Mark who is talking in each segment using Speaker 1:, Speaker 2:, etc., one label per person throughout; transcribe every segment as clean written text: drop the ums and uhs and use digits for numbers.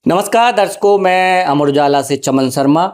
Speaker 1: नमस्कार दर्शकों, मैं अमर उजाला से चमन शर्मा।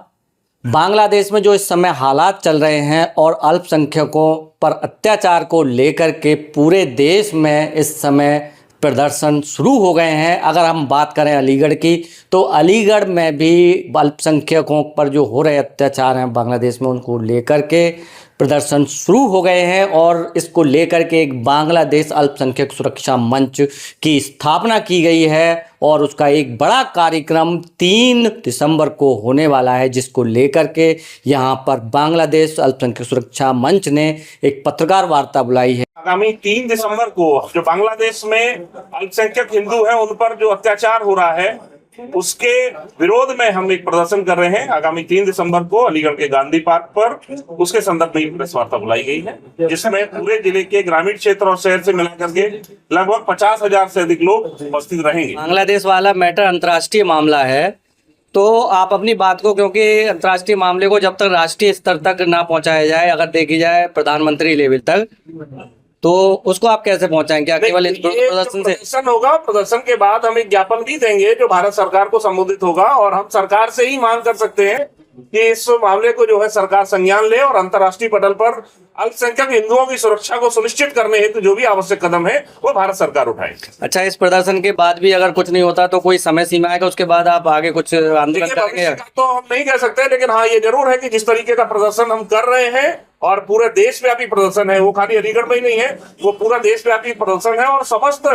Speaker 1: बांग्लादेश में जो इस समय हालात चल रहे हैं और अल्पसंख्यकों पर अत्याचार को लेकर के पूरे देश में इस समय प्रदर्शन शुरू हो गए हैं। अगर हम बात करें अलीगढ़ की, तो अलीगढ़ में भी अल्पसंख्यकों पर जो हो रहे अत्याचार हैं बांग्लादेश में, उनको लेकर के प्रदर्शन शुरू हो गए हैं और इसको लेकर के एक बांग्लादेश अल्पसंख्यक सुरक्षा मंच की स्थापना की गई है और उसका एक बड़ा कार्यक्रम 3 दिसंबर को होने वाला है, जिसको लेकर के यहाँ पर बांग्लादेश अल्पसंख्यक सुरक्षा मंच ने एक पत्रकार वार्ता बुलाई है।
Speaker 2: आगामी 3 दिसंबर को जो बांग्लादेश में अल्पसंख्यक हिंदू हैं उन पर जो अत्याचार हो रहा है उसके विरोध में हम एक प्रदर्शन कर रहे हैं। आगामी 3 दिसंबर को अलीगढ़ के गांधी पार्क पर उसके संदर्भ में प्रेस वार्ता बुलाई गई है, जिसमें पूरे जिले के ग्रामीण क्षेत्र और शहर से मिलाकर के लगभग 50,000 से अधिक लोग उपस्थित रहेंगे।
Speaker 1: बांग्लादेश वाला मैटर अंतर्राष्ट्रीय मामला है, तो आप अपनी बात को, क्योंकि अंतर्राष्ट्रीय मामले को जब तक राष्ट्रीय स्तर तक ना पहुंचाया जाए, अगर देखी जाए प्रधानमंत्री लेवल तक, तो उसको आप कैसे पहुंचाएंगे? क्या केवल
Speaker 2: प्रदर्शन होगा? प्रदर्शन के बाद हम एक ज्ञापन भी देंगे जो भारत सरकार को संबोधित होगा और हम सरकार से ही मांग कर सकते हैं कि इस मामले को जो है सरकार संज्ञान ले और अंतर्राष्ट्रीय पटल पर अल्पसंख्यक हिंदुओं की सुरक्षा को सुनिश्चित करने हेतु जो भी आवश्यक कदम है वो भारत सरकार उठाए।
Speaker 1: अच्छा, इस प्रदर्शन के बाद भी अगर कुछ नहीं होता तो कोई समय सीमा है कि उसके बाद आप आगे कुछ आंदोलन करेंगे?
Speaker 2: तो हम नहीं कह सकते, लेकिन हाँ ये जरूर है कि जिस तरीके का प्रदर्शन हम कर रहे हैं और पूरे देशव्यापी प्रदर्शन है, वो खाली अलीगढ़ में ही नहीं है, वो पूरा देशव्यापी प्रदर्शन है और समस्त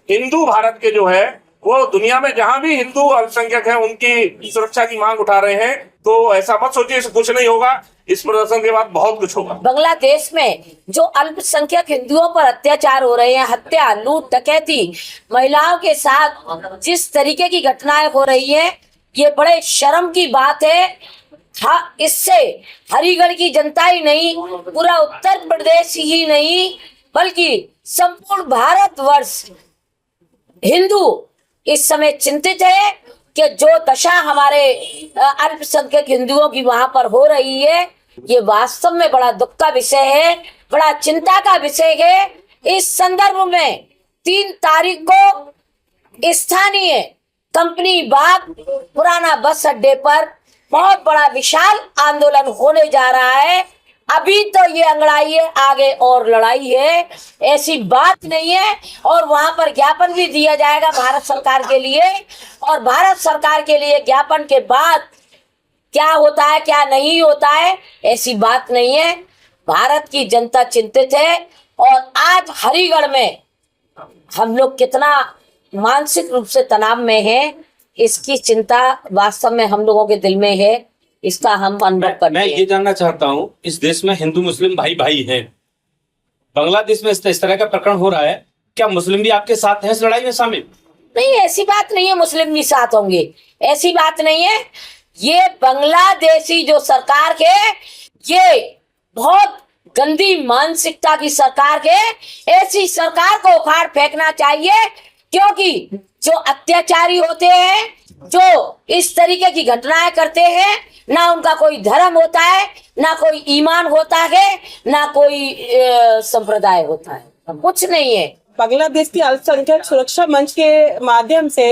Speaker 2: हिंदू भारत के जो है वो दुनिया में जहां भी हिंदू अल्पसंख्यक हैं उनकी सुरक्षा की मांग उठा रहे हैं। तो ऐसा मत सोचिए कुछ नहीं होगा, इस प्रदर्शन के बाद बहुत कुछ होगा।
Speaker 3: बांग्लादेश में जो अल्पसंख्यक हिंदुओं पर अत्याचार हो रहे हैं, हत्या, लूट, डकैती, महिलाओं के साथ जिस तरीके की घटनाएं हो रही है, ये बड़े शर्म की बात है। हाँ, इससे हरिगढ़ की जनता ही नहीं, पूरा उत्तर प्रदेश ही नहीं बल्कि संपूर्ण भारतवर्ष हिंदू इस समय चिंतित है कि जो दशा हमारे अल्पसंख्यक हिंदुओं की वहां पर हो रही है, ये वास्तव में बड़ा दुख का विषय है, बड़ा चिंता का विषय है। इस संदर्भ में 3 तारीख को स्थानीय कंपनी बाग पुराना बस अड्डे पर बहुत बड़ा विशाल आंदोलन होने जा रहा है। अभी तो ये अंगड़ाई है, आगे और लड़ाई है, ऐसी बात नहीं है। और वहां पर ज्ञापन भी दिया जाएगा भारत सरकार के लिए, और भारत सरकार के लिए ज्ञापन के बाद क्या होता है क्या नहीं होता है ऐसी बात नहीं है। भारत की जनता चिंतित है और आज हरिगढ़ में हम लोग कितना मानसिक रूप से तनाव में है, इसकी चिंता वास्तव में हम लोगों के दिल में है, इसका हम अनुभव करते हैं।
Speaker 4: मैं ये जानना चाहता हूँ, इस देश में हिंदू मुस्लिम भाई भाई हैं, बांग्लादेश में इस तरह का प्रकरण हो रहा है, क्या मुस्लिम भी आपके साथ हैं इस लड़ाई में शामिल?
Speaker 3: नहीं, ऐसी बात नहीं है, मुस्लिम भी साथ होंगे, ऐसी बात नहीं है। ये बांग्लादेशी जो सरकार है, ये बहुत गंदी मानसिकता की सरकार है। ऐसी सरकार को उखाड़ फेंकना चाहिए, क्योंकि जो अत्याचारी होते हैं, जो इस तरीके की घटनाएं करते हैं, ना उनका कोई धर्म होता है, ना कोई ईमान होता है, ना कोई संप्रदाय होता है, कुछ नहीं है।
Speaker 5: बांग्लादेश की अल्पसंख्यक सुरक्षा मंच के माध्यम से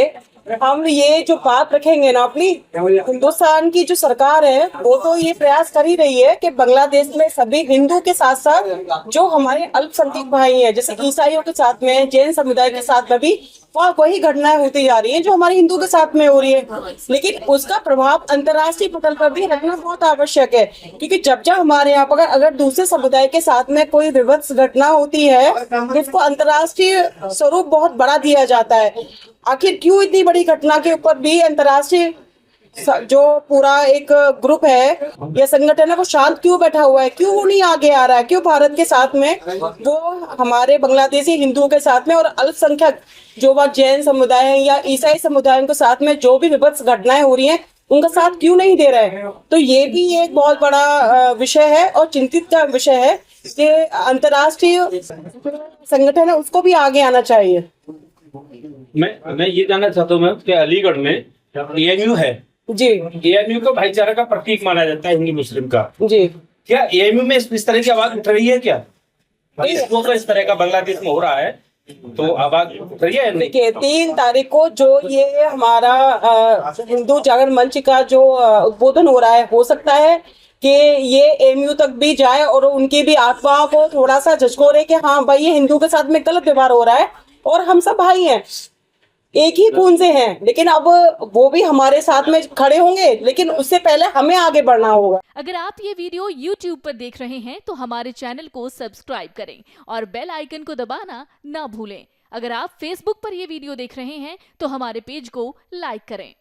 Speaker 5: हम ये जो बात रखेंगे ना, अपनी हिंदुस्तान की जो सरकार है वो तो ये प्रयास कर ही रही है कि बांग्लादेश में सभी हिंदू के साथ साथ जो हमारे अल्पसंख्यक भाई हैं, जैसे ईसाइयों के साथ में, जैन समुदाय के साथ में भी वही घटनाएं होती जा रही है जो हमारे हिंदू के साथ में हो रही है। लेकिन उसका प्रभाव अंतर्राष्ट्रीय पटल पर भी रखना बहुत आवश्यक है, क्योंकि जब जब हमारे यहाँ पर अगर दूसरे समुदाय के साथ में कोई विभत्स घटना होती है तो उसको अंतर्राष्ट्रीय स्वरूप बहुत बड़ा दिया जाता है। आखिर क्यों इतनी बड़ी घटना के ऊपर भी अंतर्राष्ट्रीय जो पूरा एक ग्रुप है या संगठन है वो शांत क्यों बैठा हुआ है? क्यों वो नहीं आगे आ रहा है? क्यों भारत के साथ में वो हमारे बांग्लादेशी हिंदुओं के साथ में और अल्पसंख्यक जो वह जैन समुदाय है या ईसाई समुदाय के साथ में जो भी विभत्स घटनाएं हो रही हैं उनका साथ क्यों नहीं दे रहे हैं? तो ये भी एक बहुत बड़ा विषय है और चिंतित का विषय है कि अंतर्राष्ट्रीय संगठन है उसको भी आगे आना चाहिए।
Speaker 4: मैं ये जानना चाहता हूँ कि अलीगढ़ में एएमयू है
Speaker 5: जी,
Speaker 4: एएमयू को भाईचारा का प्रतीक माना जाता है हिंदू मुस्लिम का
Speaker 5: जी,
Speaker 4: क्या एएमयू में इस तरह की आवाज उठ रही है? क्या इस तरह का बांग्लादेश में हो रहा है तो आवाज उठाइए या नहीं?
Speaker 5: देखिए 3 तारीख को जो ये हमारा हिंदू जागरण मंच का जो उद्बोधन हो रहा है, हो सकता है कि ये एमयू तक भी जाए और उनकी भी आत्माओं को थोड़ा सा झकझोरे कि हाँ भाई ये हिंदू के साथ में गलत व्यवहार हो रहा है और हम सब भाई हैं, एक ही खून से हैं। लेकिन अब वो भी हमारे साथ में खड़े होंगे, लेकिन उससे पहले हमें आगे बढ़ना होगा।
Speaker 6: अगर आप ये वीडियो YouTube पर देख रहे हैं तो हमारे चैनल को सब्सक्राइब करें और बेल आइकन को दबाना ना भूलें। अगर आप Facebook पर ये वीडियो देख रहे हैं तो हमारे पेज को लाइक करें।